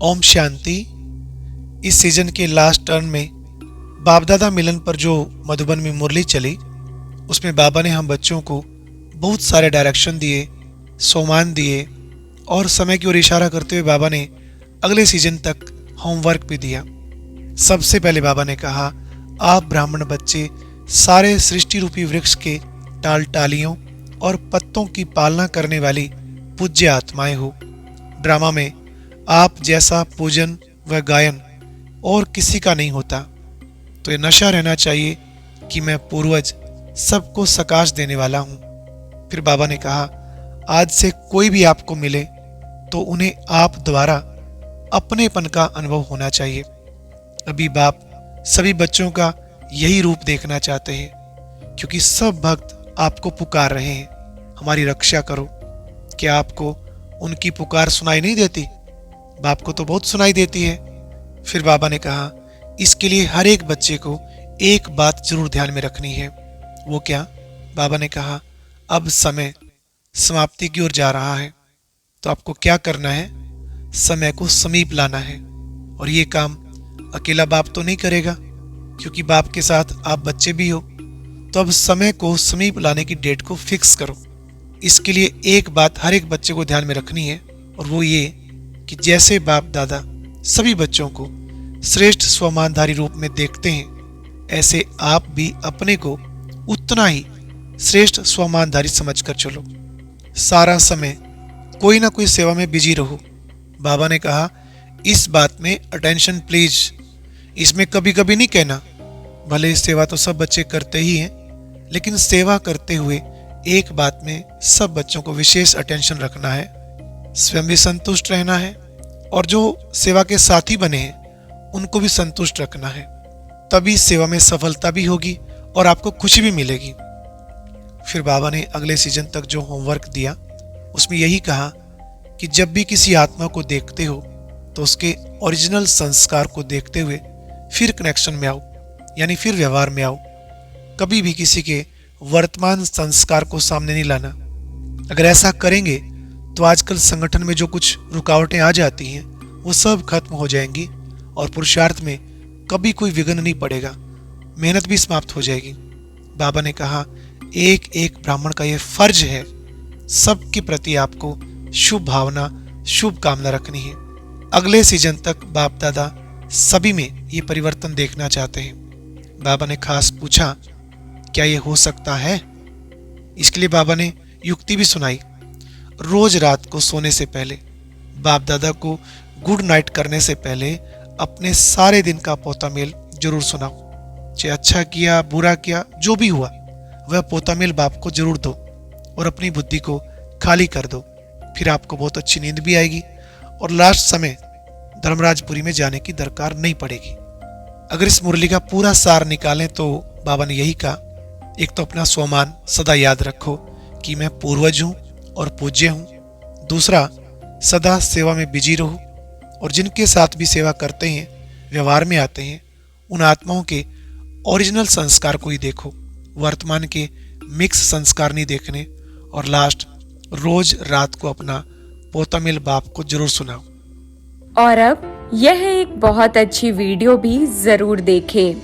ओम शांति। इस सीजन के last turn में बाप दादा मिलन पर जो मधुबन में मुरली चली, उसमें बाबा ने हम बच्चों को बहुत सारे डायरेक्शन दिए, सोमान दिए और समय की ओर इशारा करते हुए बाबा ने अगले सीजन तक होमवर्क भी दिया। सबसे पहले बाबा ने कहा, आप ब्राह्मण बच्चे सारे सृष्टि रूपी वृक्ष के टाल टालियों और पत्तों की पालना करने वाली पूज्य आत्माएं हो। ड्रामा में आप जैसा पूजन व गायन और किसी का नहीं होता, तो ये नशा रहना चाहिए कि मैं पूर्वज सबको सकाश देने वाला हूँ। फिर बाबा ने कहा, आज से कोई भी आपको मिले तो उन्हें आप द्वारा अपनेपन का अनुभव होना चाहिए। अभी बाप सभी बच्चों का यही रूप देखना चाहते हैं, क्योंकि सब भक्त आपको पुकार रहे हैं, हमारी रक्षा करो। क्या आपको उनकी पुकार सुनाई नहीं देती? बाप को तो बहुत सुनाई देती है। फिर बाबा ने कहा, इसके लिए हर एक बच्चे को एक बात जरूर ध्यान में रखनी है। वो क्या? बाबा ने कहा, अब समय समाप्ति की ओर जा रहा है, तो आपको क्या करना है? समय को समीप लाना है। और ये काम अकेला बाप तो नहीं करेगा, क्योंकि बाप के साथ आप बच्चे भी हो। तो अब समय को समीप लाने की डेट को फिक्स करो। इसके लिए एक बात हर एक बच्चे को ध्यान में रखनी है, और वो ये कि जैसे बाप दादा सभी बच्चों को श्रेष्ठ स्वमानधारी रूप में देखते हैं, ऐसे आप भी अपने को उतना ही श्रेष्ठ स्वमानधारी समझकर चलो। सारा समय कोई ना कोई सेवा में बिजी रहो। बाबा ने कहा, इस बात में अटेंशन प्लीज। इसमें कभी कभी नहीं कहना, भले सेवा तो सब बच्चे करते ही हैं, लेकिन सेवा करते हुए एक बात में सब बच्चों को विशेष अटेंशन रखना है, स्वयं भी संतुष्ट रहना है और जो सेवा के साथी बने हैं उनको भी संतुष्ट रखना है। तभी सेवा में सफलता भी होगी और आपको खुशी भी मिलेगी। फिर बाबा ने अगले सीजन तक जो होमवर्क दिया, उसमें यही कहा कि जब भी किसी आत्मा को देखते हो तो उसके ओरिजिनल संस्कार को देखते हुए फिर कनेक्शन में आओ, यानी फिर व्यवहार में आओ। कभी भी किसी के वर्तमान संस्कार को सामने नहीं लाना। अगर ऐसा करेंगे तो आजकल संगठन में जो कुछ रुकावटें आ जाती हैं वो सब खत्म हो जाएंगी और पुरुषार्थ में कभी कोई विघ्न नहीं पड़ेगा, मेहनत भी समाप्त हो जाएगी। बाबा ने कहा, एक एक ब्राह्मण का ये फर्ज है सबके प्रति आपको शुभ भावना, शुभ कामना रखनी है। अगले सीजन तक बाप दादा सभी में ये परिवर्तन देखना चाहते हैं। बाबा ने खास पूछा, क्या ये हो सकता है? इसके लिए बाबा ने युक्ति भी सुनाई। रोज रात को सोने से पहले, बाप दादा को गुड नाइट करने से पहले अपने सारे दिन का पोतामेल जरूर सुनाओ। चाहे अच्छा किया, बुरा किया, जो भी हुआ, वह पोतामेल बाप को जरूर दो और अपनी बुद्धि को खाली कर दो। फिर आपको बहुत अच्छी नींद भी आएगी और लास्ट समय धर्मराजपुरी में जाने की दरकार नहीं पड़ेगी। अगर इस मुरली का पूरा सार निकालें तो बाबा ने यही कहा, एक तो अपना स्वमान सदा याद रखो कि मैं पूर्वज हूँ और पूज्य हूँ। दूसरा, सदा सेवा में बिजी रहो और जिनके साथ भी सेवा करते हैं, व्यवहार में आते हैं, उन आत्माओं के ओरिजिनल संस्कार को ही देखो, वर्तमान के मिक्स संस्कार नहीं देखने। और लास्ट, रोज रात को अपना पोतामेल बाप को जरूर सुनाओ। और अब यह एक बहुत अच्छी वीडियो भी जरूर देखें।